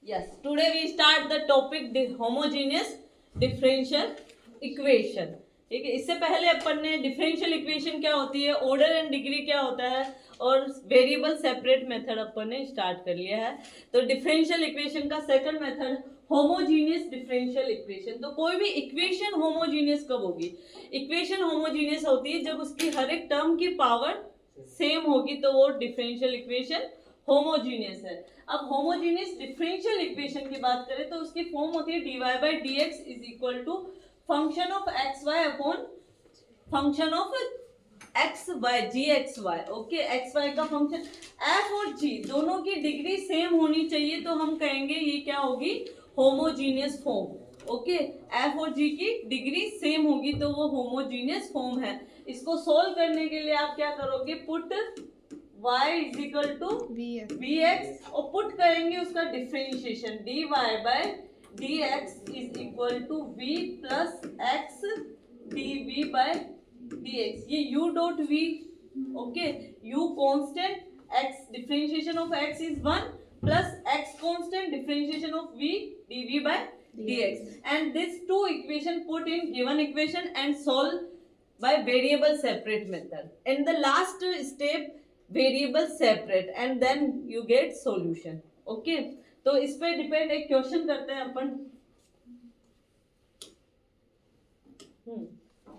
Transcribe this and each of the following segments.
Yes, today we start the topic homogeneous differential equation. ठीक है, इससे पहले अपन ने डिफरेंशियल इक्वेशन क्या होती है, ऑर्डर एंड डिग्री क्या होता है और वेरिएबल सेपरेट मेथड अपन ने स्टार्ट कर लिया है. तो डिफरेंशियल इक्वेशन का second method homogeneous differential equation. तो कोई भी इक्वेशन होमोजीनियस कब होगी? इक्वेशन होमोजीनियस होती है जब उसकी हर एक टर्म की पावर सेम होगी, तो वो डिफरेंशियल इक्वेशन होमोजीनियस है. अब होमोजीनियस डिफरेंशियल इक्वेशन की बात करें तो उसकी फॉर्म होती है dy by dx is equal to function of x y upon function of x y g x y. Okay, x y का फंक्शन एफ और जी दोनों की डिग्री सेम होनी चाहिए, तो हम कहेंगे ये क्या होगी, होमोजीनियस फॉर्म. ओके, एफ और जी की डिग्री सेम होगी तो वो होमोजीनियस फॉर्म है. इसको सोल्व करने के लिए आप क्या करोगे, put y is equal to v x और पुट करेंगे उसका डिफरेंशिएशन dy बाय dx is equal to v plus x dv bye dx. ये u dot v. Okay, u constant, x differentiation of x is 1 plus x constant differentiation of v dv bye dx. and this two equation put in given equation and solve by variable separate method. In the last step variable separate and then you get solution. Okay, तो इस पे depend एक question करते हैं अपन.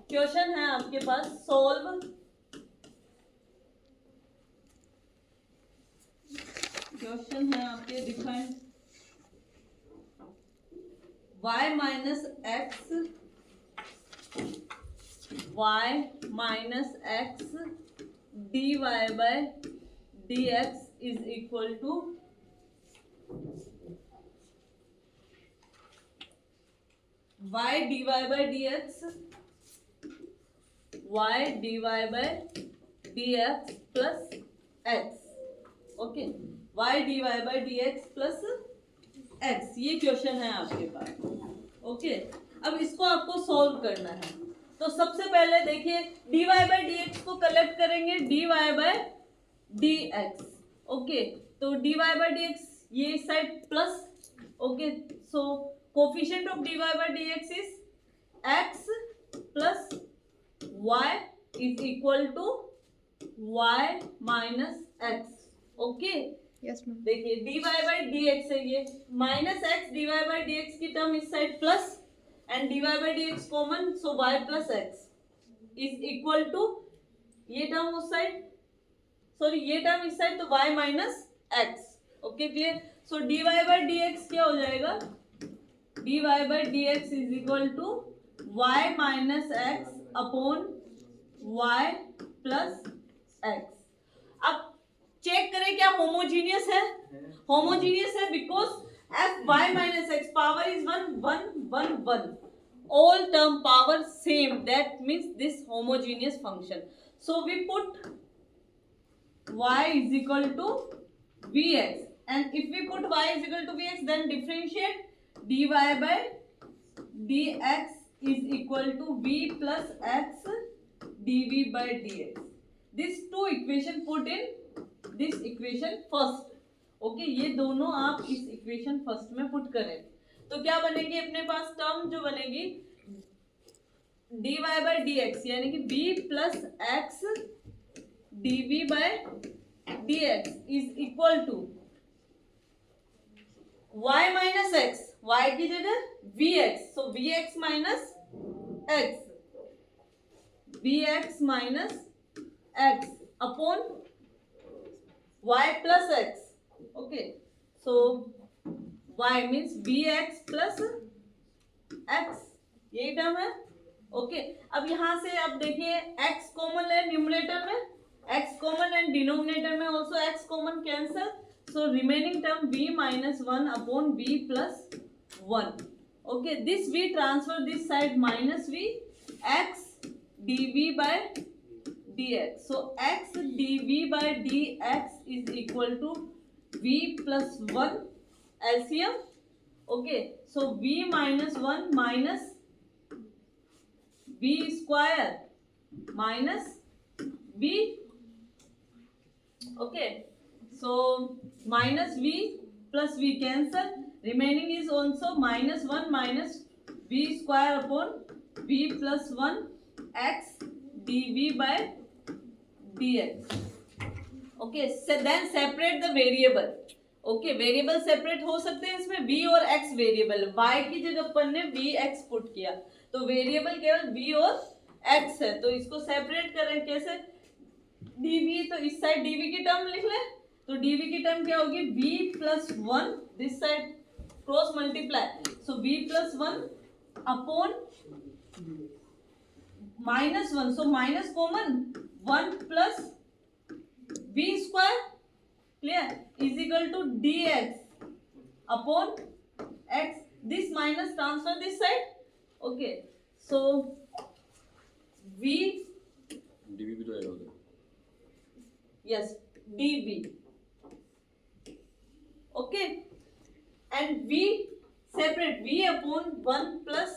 Question है आपके पास, solve question है आपके define y minus x dy by dx is equal to y dy by dx plus x. Okay, y dy by dx plus x, ये क्वेश्चन है आपके पास. ओके, अब इसको आपको सॉल्व करना है. तो सबसे पहले देखिए dy by dx को कलेक्ट करेंगे dy by dx. ओके, तो dy by dx ये इस side plus. Okay, so coefficient of dy by dx is x plus y is equal to y minus x. Okay, yes ma'am. देखिए dy by dx है, ये minus x dy by dx की term इस side plus and dy by dx common, so y plus x is equal to ये term उस side, sorry ये term इस side, तो y minus x. Okay, clear. So dy by dx क्या हो जाएगा, dy by dx is equal to y minus x upon y plus x. अब check करें क्या होमोजीनियस है. होमोजीनियस है because f y minus x power is 1 1 1 1, all term power same, that means this homogeneous function. So we put y is equal to vx, and if we put y is equal to vx, then differentiate dy by dx is equal to v plus x dv by dx. These two equation put in this equation first. Okay, ये दोनों आप इस equation first में put करें तो क्या बनेगी अपने पास टर्म, जो बनेगी dy by dx यानी कि b plus x dv by dx is equal to y minus x, y की जगह vx, so vx minus x, vx minus x upon y plus x. Okay, so y means bx plus x, यही term है. Okay, अब यहां से अब देखिए x common है न्यूमरेटर में, x कॉमन एंड डिनोमिनेटर में also x common, cancel. So remaining term b minus 1 upon b plus 1. Okay, this v transfer this side minus v, x dv by dx. So x dv by dx is equal to v plus 1 LCM. Okay, so v minus 1 minus v square minus v. Okay, so minus v plus v cancel, remaining is also minus 1 minus v square upon v plus 1 x dv by dx. Okay, so then separate the variable. Okay variable separate हो सकते हैं इसमें v और x variable, y की जगह अपन ने vx put किया तो वेरिएबल केवल v और x है, तो इसको सेपरेट करें कैसे, dv, तो इस साइड dv की टर्म लिख ले, तो dv की टर्म क्या होगी v plus 1, this side cross multiply, so v plus 1 upon minus 1, so minus common 1 plus v square clear is equal to dx upon x, this minus transfer this side. Okay, so v dv भी तो add होगा, yes dv, okay, and v separate v upon 1 plus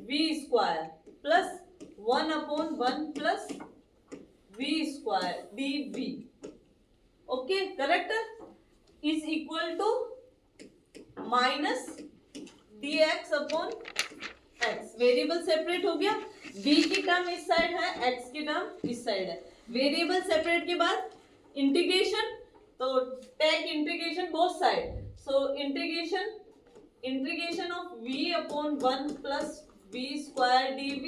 v square plus 1 upon 1 plus v square dv. Okay correct is equal to minus dx upon x, variable separate हो गया, v की term इस side है, x की term इस side है, variable separate के बाद इंटीग्रेशन, तो take integration both side, so integration of v upon 1 plus v square dv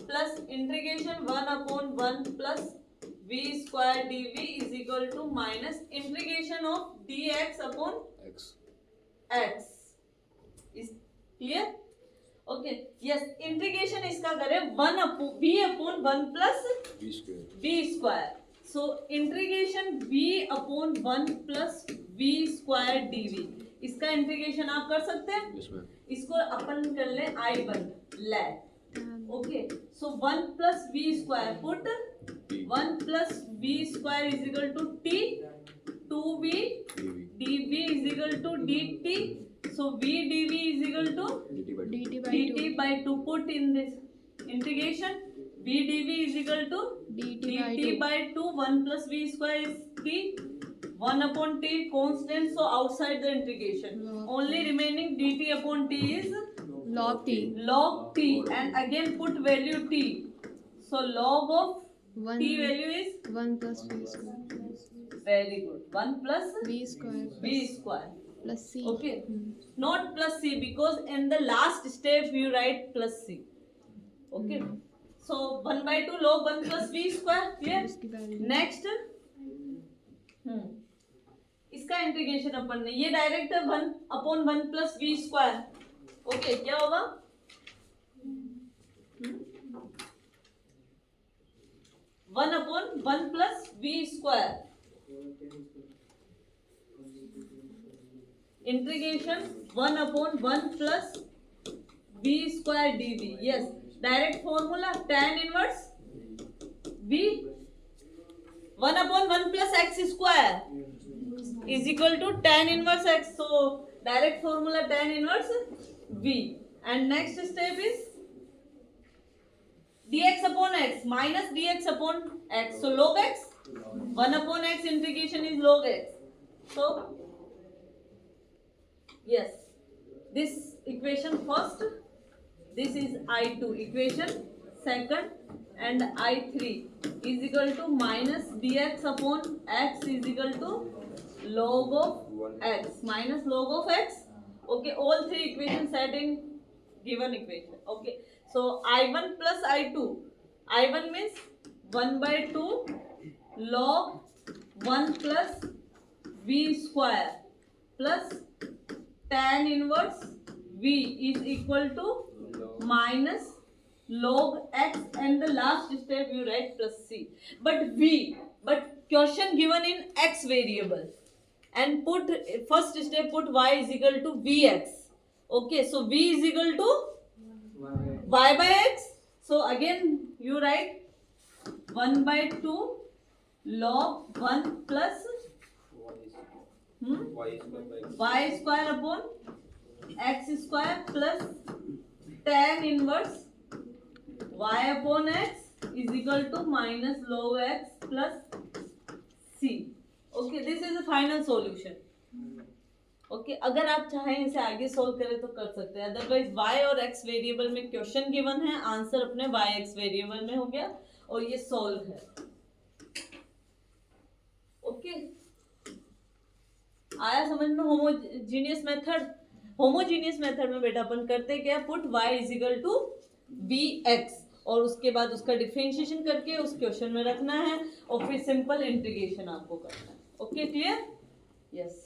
plus integration 1 upon 1 plus v square dv is equal to minus integration of dx upon x is clear. Okay, yes, integration इसका करें 1 upon v upon 1 plus v square, so integration v upon 1 plus v square dv, इसका integration आप कर सकते हैं, इसको अपन कर ले i1 let. Okay, so 1 plus v square put 1 plus v square is equal to t, 2v dv is equal to dt, so v dv is equal to dt by 2, put in this integration, v dv is equal to dt by 2, 1 plus v square is t, 1 upon t constant, so outside the integration only remaining dt upon t is log t and again put value t, so log of t value is 1 plus v square very good, 1 plus v square plus c. Okay, not plus c because in the last step you write plus c. Okay, so 1 by 2 log 1 plus v square, clear. Next इसका integration अपन ने, ये direct 1 upon 1 plus v square, okay क्या होगा 1 upon 1 plus v square, integration 1 upon 1 plus v square dv, yes, direct formula tan inverse v 1 upon 1 plus x square is equal to tan inverse x, so direct formula tan inverse v, and next step is dx upon x minus dx upon x, so log x, 1 upon x integration is log x, so yes, this equation first, this is I2 equation second, and I3 is equal to minus dx upon x is equal to log of x minus log of x. Okay, all three equations set in given equation. Okay, so I1 plus I2, I1 means 1 by 2 log 1 plus v square plus tan inverse v is equal to minus log x, and the last step you write plus c, but question given in x variable, and put first step put y is equal to vx. Okay, so v is equal to y by x, so again you write 1 by 2 log 1 plus y square upon x square plus tan inverse y upon x is equal to minus log x plus c. Okay, this is the final solution. Okay अगर आप चाहें इसे आगे solve करें तो कर सकते हैं, अदरवाइज y और x वेरिएबल में क्वेश्चन गिवन है, आंसर अपने y x वेरिएबल में हो गया और ये सोल्व है। ओके आया समझ में? होमोजीनियस मेथड में बेटा अपन करते क्या, put y is equal to bx और उसके बाद उसका डिफरेंशिएशन करके उस क्वेश्चन में रखना है और फिर सिंपल इंटीग्रेशन आपको करना है। Okay clear? यस।